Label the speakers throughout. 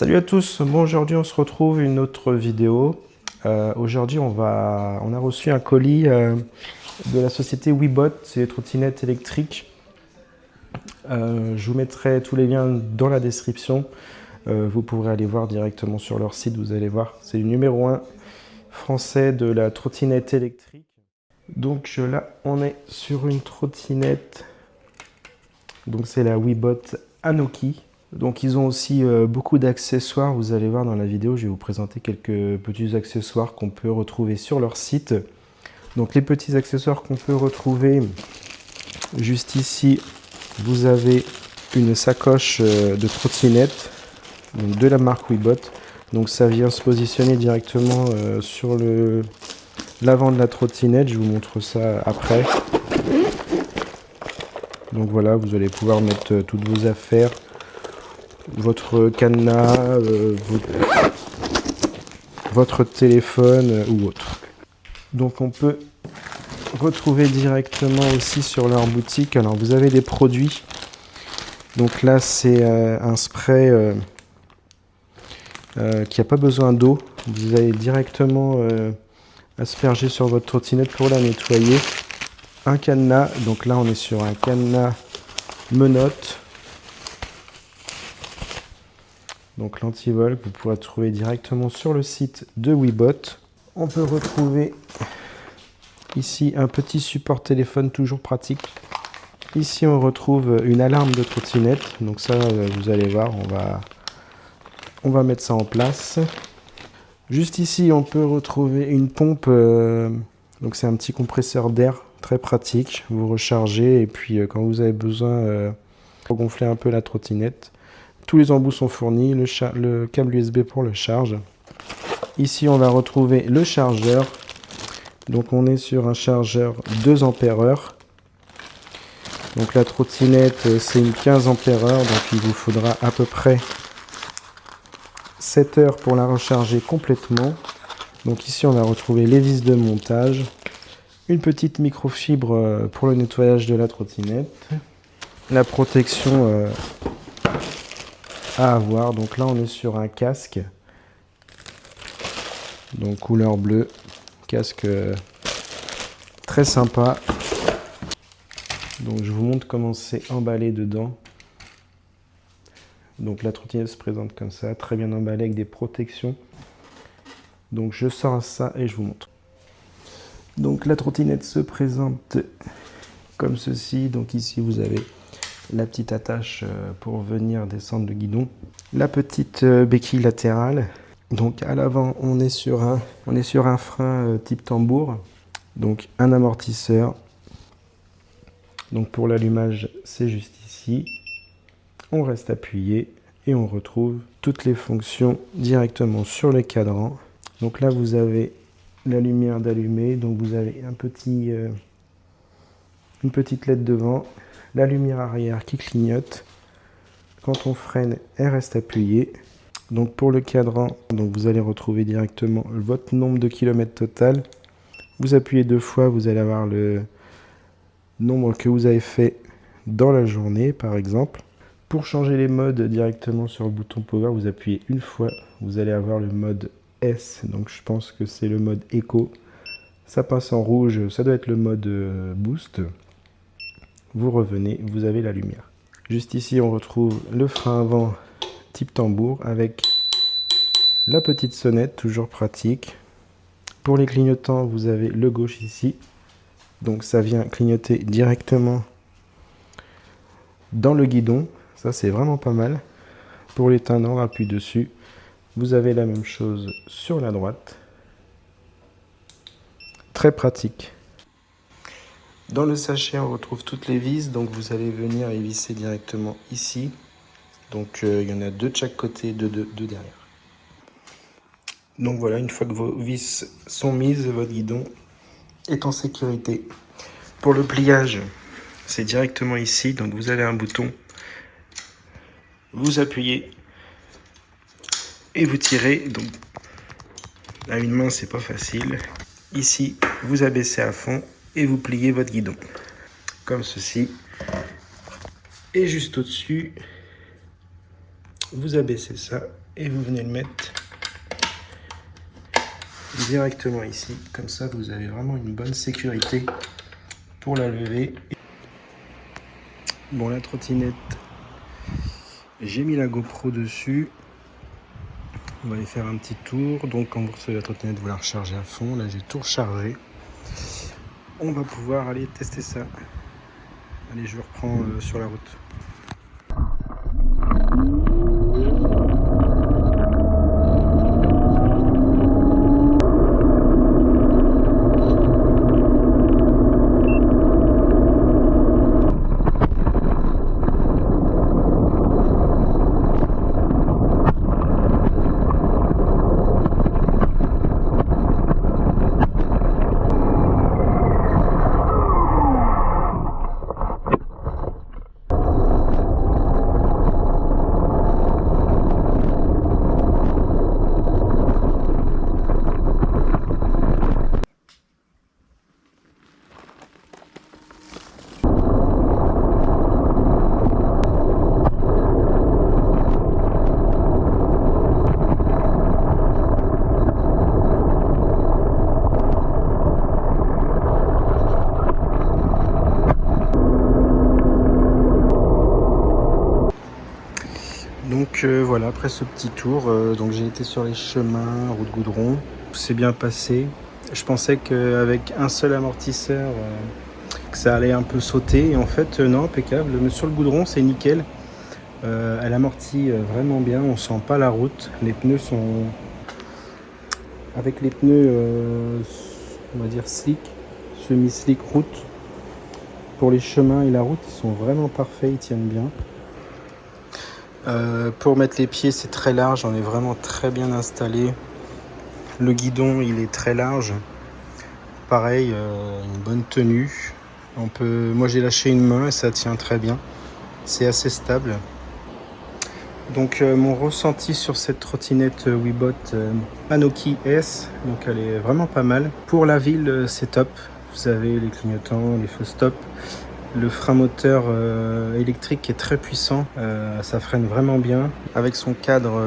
Speaker 1: Salut à tous, bon aujourd'hui on se retrouve une autre vidéo. Aujourd'hui on a reçu un colis de la société Webot, c'est des trottinettes électriques. Je vous mettrai tous les liens dans la description. Vous pourrez aller voir directement sur leur site, vous allez voir. C'est le numéro 1 français de la trottinette électrique. Donc là on est sur une trottinette, donc c'est la Webot Anoki. Donc ils ont aussi beaucoup d'accessoires, vous allez voir dans la vidéo, je vais vous présenter quelques petits accessoires qu'on peut retrouver sur leur site. Donc les petits accessoires qu'on peut retrouver, juste ici, vous avez une sacoche de trottinette, donc de la marque Webot. Donc ça vient se positionner directement sur l'avant de la trottinette, je vous montre ça après. Donc voilà, vous allez pouvoir mettre toutes vos affaires, votre cadenas, votre téléphone ou autre. Donc on peut retrouver directement aussi sur leur boutique. Alors vous avez des produits. Donc là c'est un spray qui n'a pas besoin d'eau. Vous allez directement asperger sur votre trottinette pour la nettoyer. Un cadenas. Donc là on est sur un cadenas menottes. Donc l'antivol que vous pourrez trouver directement sur le site de Webot. On peut retrouver ici un petit support téléphone toujours pratique. Ici on retrouve une alarme de trottinette. Donc ça vous allez voir, on va mettre ça en place. Juste ici on peut retrouver une pompe. Donc c'est un petit compresseur d'air très pratique. Vous rechargez et puis quand vous avez besoin pour gonfler un peu la trottinette. Tous les embouts sont fournis, le câble USB pour le charge. Ici, on va retrouver le chargeur. Donc, on est sur un chargeur 2 ampères-heure. Donc, la trottinette, c'est une 15 ampères-heure. Donc, il vous faudra à peu près 7 heures pour la recharger complètement. Donc, ici, on va retrouver les vis de montage. Une petite microfibre pour le nettoyage de la trottinette. La protection à avoir. Donc là on est sur un casque, donc couleur bleue, casque très sympa. Donc je vous montre comment c'est emballé dedans. Donc la trottinette se présente comme ça, très bien emballée avec des protections. Donc je sors ça et je vous montre. Donc la trottinette se présente comme ceci. Donc ici vous avez la petite attache pour venir descendre le guidon, la petite béquille latérale. Donc à l'avant on est sur un frein type tambour, donc un amortisseur. Donc pour l'allumage c'est juste ici, on reste appuyé et on retrouve toutes les fonctions directement sur le cadran. Donc là vous avez la lumière d'allumer, donc vous avez une petite LED devant, la lumière arrière qui clignote. Quand on freine, elle reste appuyée. Donc pour le cadran, donc vous allez retrouver directement votre nombre de kilomètres total. Vous appuyez 2 fois, vous allez avoir le nombre que vous avez fait dans la journée, par exemple. Pour changer les modes directement sur le bouton Power, vous appuyez 1 fois, vous allez avoir le mode S. Donc je pense que c'est le mode Eco. Ça passe en rouge, ça doit être le mode Boost. Vous revenez, vous avez la lumière. Juste ici, on retrouve le frein avant type tambour avec la petite sonnette, toujours pratique. Pour les clignotants, vous avez le gauche ici. Donc ça vient clignoter directement dans le guidon. Ça, c'est vraiment pas mal. Pour l'éteindre, on appuie dessus. Vous avez la même chose sur la droite. Très pratique. Dans le sachet, on retrouve toutes les vis, donc vous allez venir les visser directement ici. Donc il y en a 2 de chaque côté, 2 derrière. Donc voilà, une fois que vos vis sont mises, votre guidon est en sécurité. Pour le pliage, c'est directement ici, donc vous avez un bouton. Vous appuyez et vous tirez. Donc à une main, c'est pas facile. Ici, vous abaissez à fond et vous pliez votre guidon comme ceci. Et juste au-dessus, vous abaissez ça et vous venez le mettre directement ici. Comme ça, vous avez vraiment une bonne sécurité pour la lever. Bon, la trottinette, j'ai mis la GoPro dessus. On va aller faire un petit tour. Donc quand vous recevez la trottinette, vous la rechargez à fond. Là, j'ai tout rechargé. On va pouvoir aller tester ça. Allez, je reprends sur la route. Donc voilà, après ce petit tour, donc j'ai été sur les chemins, route goudron, c'est bien passé. Je pensais qu'avec un seul amortisseur, que ça allait un peu sauter, et en fait non, impeccable. Mais sur le goudron, c'est nickel. Elle amortit vraiment bien, on sent pas la route. Les pneus sont... Avec les pneus, on va dire slick, semi-slick route, pour les chemins et la route, ils sont vraiment parfaits, ils tiennent bien. Pour mettre les pieds, c'est très large, on est vraiment très bien installé. Le guidon, il est très large. Pareil, une bonne tenue. Moi, j'ai lâché une main et ça tient très bien. C'est assez stable. Donc, mon ressenti sur cette trottinette Wibot Anoki S, donc elle est vraiment pas mal. Pour la ville, c'est top. Vous avez les clignotants, les feux stop. Le frein moteur électrique est très puissant, ça freine vraiment bien. Avec son cadre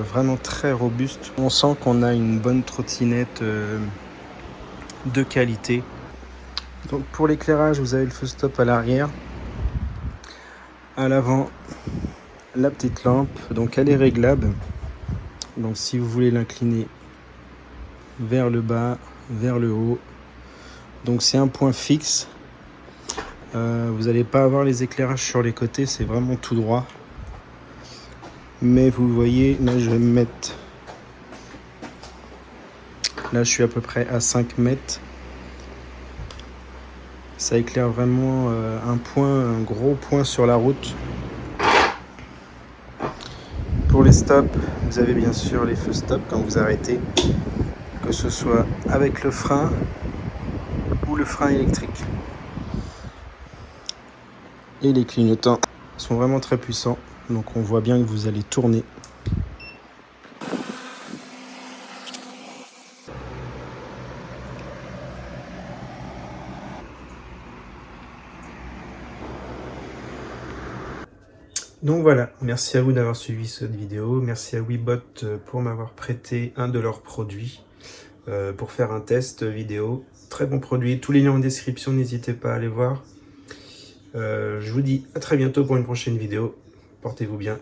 Speaker 1: vraiment très robuste, on sent qu'on a une bonne trottinette de qualité. Donc pour l'éclairage, vous avez le feu stop à l'arrière. À l'avant, la petite lampe, donc elle est réglable. Donc si vous voulez l'incliner vers le bas, vers le haut, donc c'est un point fixe. Vous n'allez pas avoir les éclairages sur les côtés, c'est vraiment tout droit. Mais vous voyez, là je vais me mettre... Là je suis à peu près à 5 mètres. Ça éclaire vraiment un gros point sur la route. Pour les stops, vous avez bien sûr les feux stop quand vous arrêtez, que ce soit avec le frein ou le frein électrique. Et les clignotants sont vraiment très puissants, donc on voit bien que vous allez tourner. Donc voilà, merci à vous d'avoir suivi cette vidéo, merci à Wibot pour m'avoir prêté un de leurs produits pour faire un test vidéo. Très bon produit, tous les liens en description, n'hésitez pas à aller voir. Je vous dis à très bientôt pour une prochaine vidéo. Portez-vous bien.